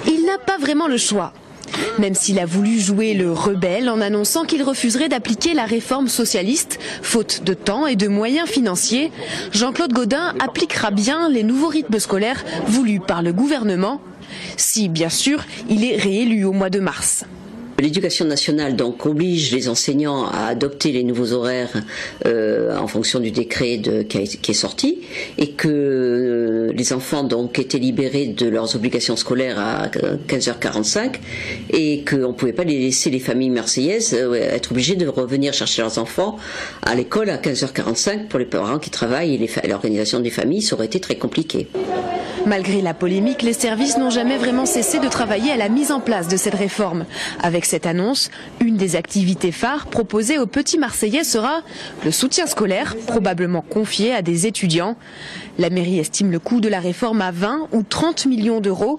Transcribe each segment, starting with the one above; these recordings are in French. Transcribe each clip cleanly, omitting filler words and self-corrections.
Il n'a pas vraiment le choix. Même s'il a voulu jouer le rebelle en annonçant qu'il refuserait d'appliquer la réforme socialiste, faute de temps et de moyens financiers, Jean-Claude Gaudin appliquera bien les nouveaux rythmes scolaires voulus par le gouvernement, si bien sûr il est réélu au mois de mars. L'éducation nationale donc oblige les enseignants à adopter les nouveaux horaires en fonction du décret qui est sorti, et que les enfants donc étaient libérés de leurs obligations scolaires à 15h45 et qu'on ne pouvait pas laisser les familles marseillaises être obligées de revenir chercher leurs enfants à l'école à 15h45 pour les parents qui travaillent, et l'organisation des familles, ça aurait été très compliqué. Malgré la polémique, les services n'ont jamais vraiment cessé de travailler à la mise en place de cette réforme. Avec cette annonce, une des activités phares proposées aux petits Marseillais sera le soutien scolaire, probablement confié à des étudiants. La mairie estime le coût de la réforme à 20 ou 30 millions d'euros.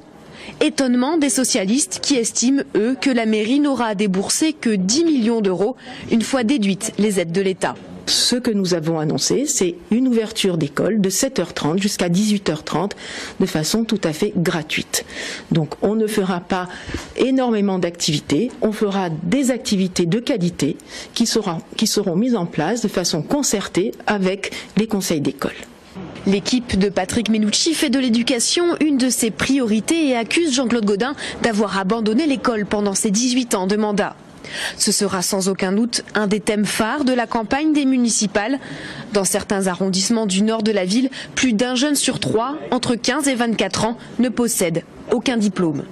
Étonnement des socialistes qui estiment, eux, que la mairie n'aura à débourser que 10 millions d'euros une fois déduites les aides de l'État. Ce que nous avons annoncé, c'est une ouverture d'école de 7h30 jusqu'à 18h30 de façon tout à fait gratuite. Donc on ne fera pas énormément d'activités, on fera des activités de qualité qui seront mises en place de façon concertée avec les conseils d'école. L'équipe de Patrick Menucci fait de l'éducation une de ses priorités et accuse Jean-Claude Gaudin d'avoir abandonné l'école pendant ses 18 ans de mandat. Ce sera sans aucun doute un des thèmes phares de la campagne des municipales. Dans certains arrondissements du nord de la ville, plus d'un jeune sur 3, entre 15 et 24 ans, ne possède aucun diplôme.